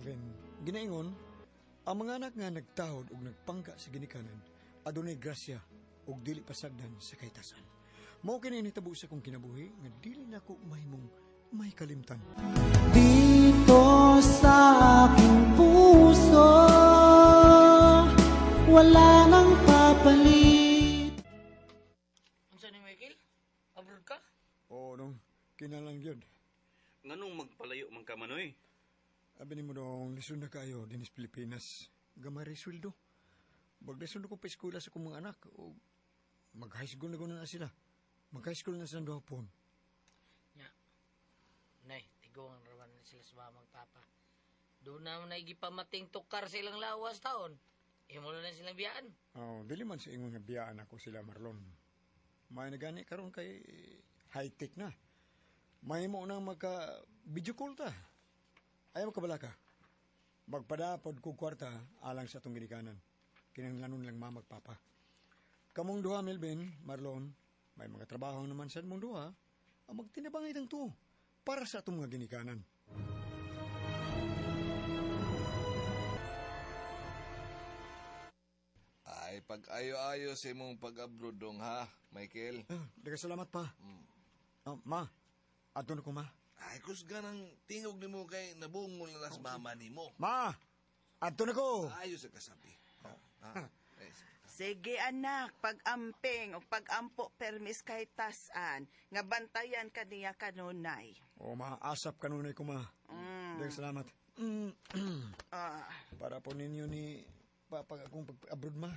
Melvin, ginaingon, ang mga anak nga nagtahod ug nagpangka sa ginikanan, adunay grasya ug dili pasagdan sa kahitasan. Mao kini nitabo sa kong kinabuhi nga dili nako mahimong may kalimtan. Dito sa aking puso, wala nang papalit. Unsa ni Michael? Abroad ka? Oo, nung kinalang yun. Nganong magpalayo man ka manoy? Abi ni mo dong, lisod na kayo dinis Pilipinas. Gamay rin sweldo. Maglisod ko pa eskwela sa kong mga anak. O mag-high school na guna na sila. Mag-high school na silang dohapon. Nya. Nay, tigong ang raman na sila sa mamang papa. Doon naman na igipamating tukar sa ilang lawas taon. Imo na silang biyaan. Oh, dili man sa ingon nga biyaan ako sila Marlon. May nagani karon kay high-tech na. May mo nang magka-video call ta. Ayaw makabala ka. Magpadapod ko kwarta alang sa itong ginikanan. Kinanglanon lang mamagpapa. Kamong duha, Melvin, Marlon, may mga trabaho naman sa mong duha, ang magtinabangay lang to para sa itong mga ginikanan. Ay, pag-ayo-ayo sa imong pag-abroad dong ha, Michael. Salamat pa. Ma, ato na ko, ma. Ay, kusga nang tingog ni mo kay nabungol na las mama ni mo. Ma, ato na ko. Ayos sa kasabi. Sige anak, pag-amping o pag-ampo permis kay tasan, nga bantayan ka niya kanunay. O, ma, asap kanunay ko, ma. Salamat. Para po ninyo ni Papa akong pag-abroad, ma.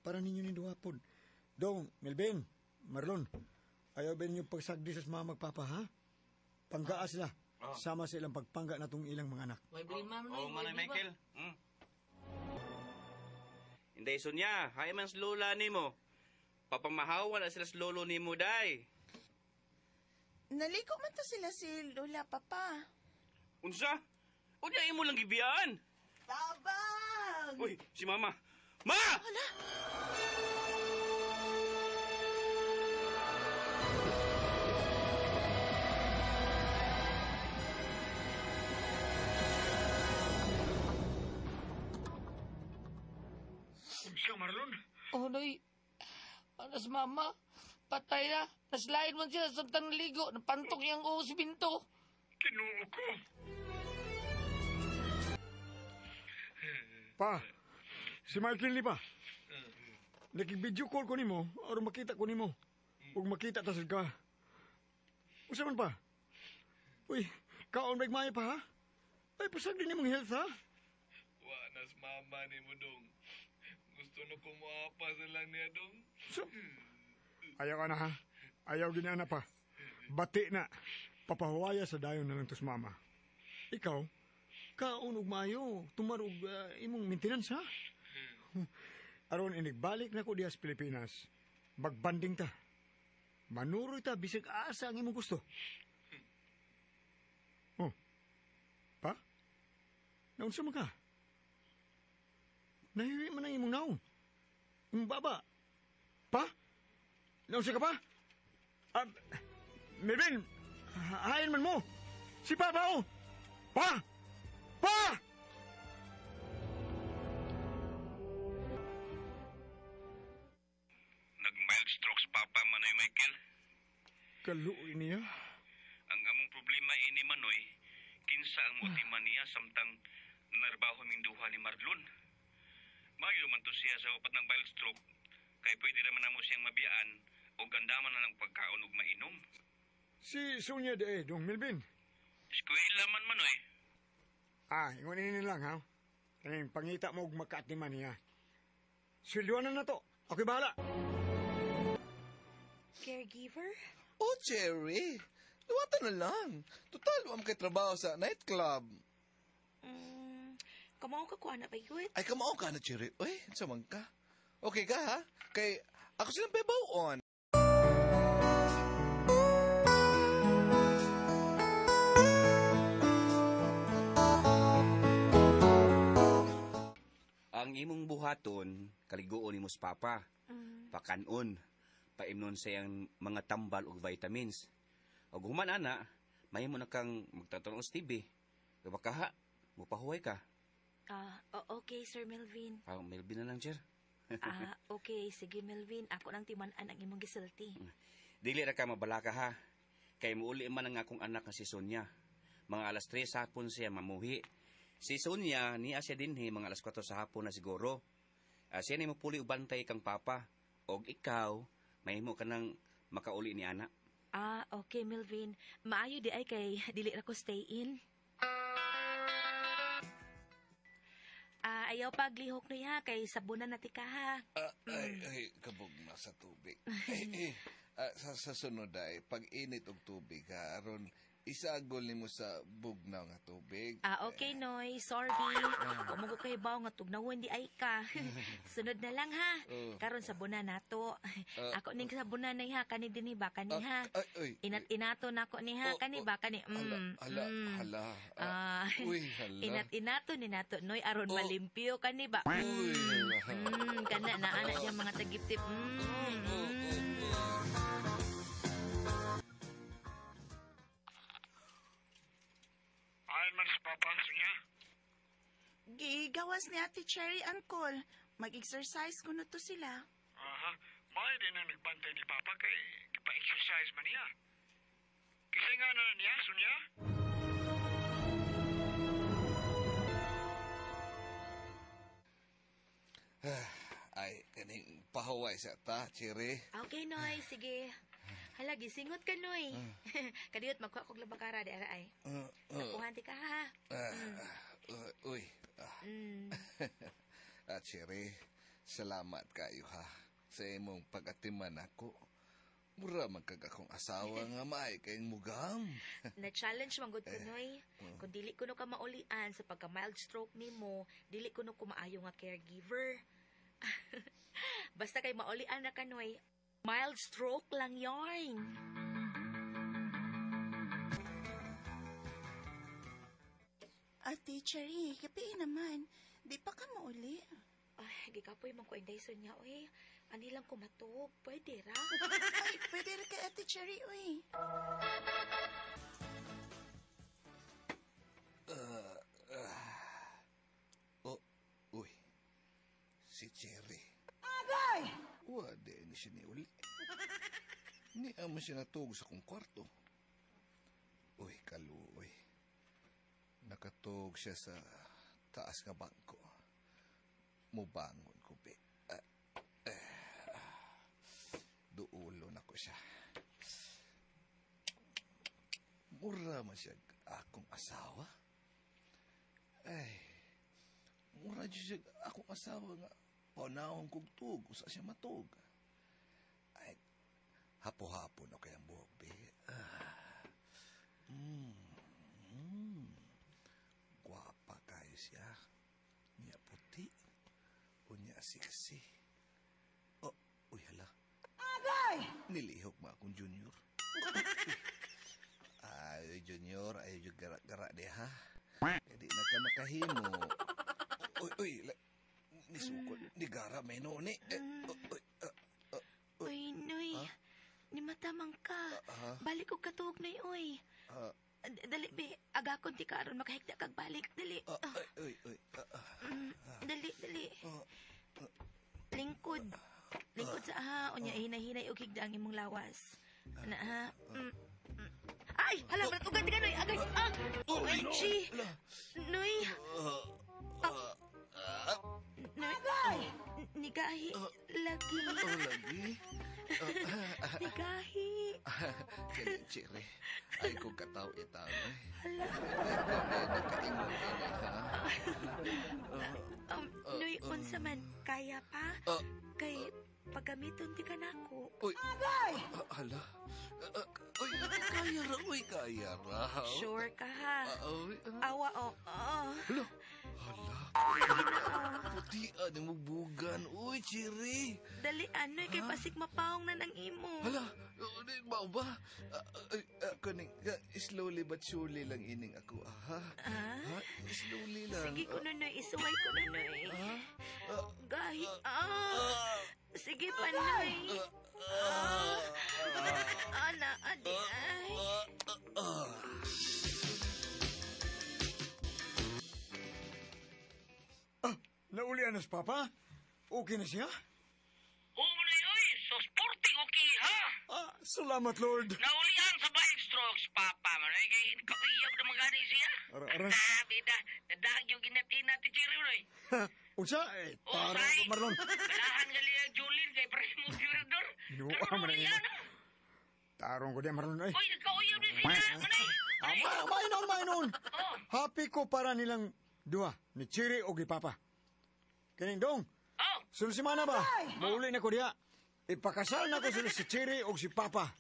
Para ninyo ni duwapod. Dong, Melvin, Marlon, ayaw ba ninyo pagsagdi sa mga magpapa, ha? Panggaa sila. Sama sa ilang pagpangga na itong ilang mga anak. May bilin ma'am Oo, Manay Michael. Inday Sonya, hay man sa lola ni mo. Papamahawan na sila sa lolo ni mo, day. Naliko man to sila si Lola, Papa. Unsa? Unya imo lang gibiyaan. Tabang! Uy, si Mama. Ma! Unsa, Marlon? Oh, noy. Anas mama. Patay na. Naslain man siya sa tang ligo. Napantok niyang si Binto. Kinuo ko. Pa, si Michael ni pa. Nakig-video call ko nimo, aron makita ko nimo. Ug makita ta sad ka. Unsa man pa? Uy, kaon bag maayo pa ha? Ay pasag din nimong health ha? Wa nas mama ni mo dong. Gusto na kumuapa sa lang niya dong. So, ayaw ka na ha? Ayaw ginana pa. Bati na. Papahuwaya sa dayon na lang tos mama. Ikaw, kaon ug maayo, tumarog imong maintenance ha? Aron inigbalik na ko diha sa Pilipinas. Magbanding ta. Manuroy ta bisag asa ang imong gusto. Oh. Pa? Naunsa man ka? Nahiwi man ang imong naong. Imong baba. Pa? Naunsa ka pa? Melvin, hain man mo. Si Papa oh. Pa! Pa! Nag-mild stroke sa Papa Manoy Michael. Kaluoy niya. Ang among problema ini Manoy, kinsa ang motima niya samtang narbaho ming duha ni Marlon. Mayo man to siya sa upat ng mild stroke, kay pwede naman namo siyang mabiyaan o gandaman na ng pagkaon ug mainom. Si Sonia de Dong Melvin. Eskwela man Manoy. Ingon ini lang ha. Kaning pangita mo og makaatiman niya. Sweldoan na to. Ako'y bahala. Caregiver? Oh, Cherry. Luwatan na lang. Total, wam kay trabaho sa nightclub. Kamao ka kuha na ba yun? Ay, kamao ka na, Cherry. Uy, samang ka. Okay ka, ha? Kay, ako silang pebaw-on. Ang imong buhaton, kaliguon ni sa Papa. Pakanon. Paimnon sa iyang mga tambal o vitamins. O human ana, may mo na kang magtatanong sa TV. Bakaha, Mupahuway ka. Okay, Sir Melvin. Melvin na lang, sir. Okay. Sige, Melvin. Ako nang timan-an ang imong gisulti. Dili ra ka mabalaka ha. Kay muuli man ang akong anak nga si Sonia. Mga alas 3 sa hapon siya mamuhi. Si Sonia, niya siya dinhi mga alas 4 sa hapon na siguro. Siya ni mo puli ubantay kang papa. Og ikaw, mahimo ka nang makauli ni anak. Okay, Melvin. Maayo di ay kay dili ra ko stay in. Ayaw paglihok no ya kay sabunan na tika ha. Ay, kabog na sa tubig. Sa sunod ay, pag-init og tubig ha, aron isagol nimo sa bugnaw nga tubig. Okay, Noy. Sorry. Kumugo kay baw nga tugnawon di ay ka. Sunod na lang ha. Karon sabunan nato. Ako ning sabunan na ha kani dinhi ba kani ha. Inat-inato nako ni ha kani ba kani. Hala. Uy, hala. Inat-inato ni nato Noy aron malimpyo kani ba. Uy, hala. Kana na ana diyan mga tagip-tip. Ayon man sa papa, Sonia. Gigawas ni Ate Cherry, Uncle. Mag-exercise kuno to sila. Aha. May din ang nagbantay ni papa kay ipa-exercise man niya. Kasi nga na niya, Sonia. Ay, kaning pahuway sa ta, Cherry. Okay, Noy. Sige. Hala, gisingot ka, Noy. Kadiyot, magkuha kong labakara, di ara ay. Nakuhan ti ka, ha? Uy. Cherry, salamat kayo, ha? Sa imong pag-atiman ako. Mura magkag akong asawa nga maay kayong mugam. Na-challenge manggod ko, Noy. Kung dili ko no ka maulian sa pagka-mild stroke nimo, dili ko no kumaayo nga caregiver. Basta kay maulian na ka, Noy. Mild stroke lang yarn. Ate Cherry, gabi naman. Di pa ka mauli. Ay, gikapoy man ko inday niya, oy. Ani lang kumatog. Pwede ra. Ay, pwede rin kay Ate Cherry, uy. Uy. Si Cherry. Agay! Wade ni siya ni uli. Ni amo siya natug sa kong kwarto. Uy, kaluoy. Nakatug siya sa taas nga bangko. Mubangon ko, be. Duulo na ko siya. Mura man siya akong asawa. Ay, mura siya akong asawa nga panahon kong tug, usa siya matug. Ay, hapo-hapo na kayang buhok, be. Guwapa kayo siya. Niya puti. Unya siksi. Oh, uy, hala. Agay! Nilihok mo akong junior. Ay, junior, ay yung gara-gara de, ha? Hindi na ka makahimo. Uy, nisukot, ni gara, may noni. Uy, Noy. Ni matamang ka. Balik ko katug, Noy, uy. Dali, be. Agakon ti karon makahigda kag balik. Dali. Dali. Lingkod. Lingkod sa aha. Unya, hinay-hinay og higda ang imong lawas. Ana, ha? Ay! Hala, bratugan ti ka, Noy. Agay! OMG! Noy! Noy! Nigahi. Lagi. Lagi? Nigahi. Kaya, Cherry, ay kong kataw itaw, eh. Hala. Nakaingon ka na, ha? Noy, unsa man, kaya pa? Kay pagamiton ti ka nako. Uy! Hala. Kaya ra. Sure ka, ha? Uy, Awa, hala. Putian ang mubugan. Uy, Cherry. Dali, Noy, kay pasig mapaong na ng imo. Hala, ba ba? Kuning, slowly but surely lang ining ako, ha? Slowly lang. Sige ko na, Noy. Isuway ko na, Noy. Gahi. Sige pa, Noy. Ana, adi, ay. anas papa? Okay na siya? Oo na yoy, so sporting okay ha? Salamat, Lord. Naulihan sa bike strokes, Papa. Manoy, kay kakiyab na magani siya. Ara. Bida, nadag yung ginatin natin, Cherry, Roy. Unsa, tara ko, Marlon. Balahan ka liya, Julin, kay Primo Tirador. Nuwa man ang ina. Tarong ko di, Marlon. Ay. Uy, nagkauyab na siya. Manay. Mainon. Happy ko para nilang duha, ni Chiri o Gipapa. Kining dong, Oh, sunod semana ba? Mauli na ko diya. Ipakasal na ko sila si Chiri o si Papa.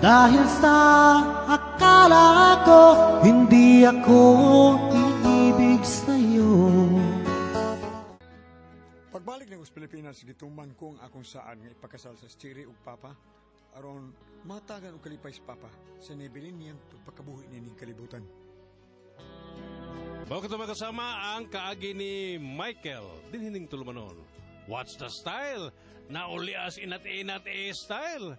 Dahil sa akala ko, hindi ako iibig sa'yo. Pagbalik ng Pilipinas, gituman ko ang akong saan nga ipakasal sa Chiri o Papa. Aron matagan o kalipay si Papa sa nibilin niyang pagpakabuhi nining kalibutan. Bago kita magkasama ang kaagi ni Michael, dinhining tulumanon. What's the style? Naulias inat-inat style.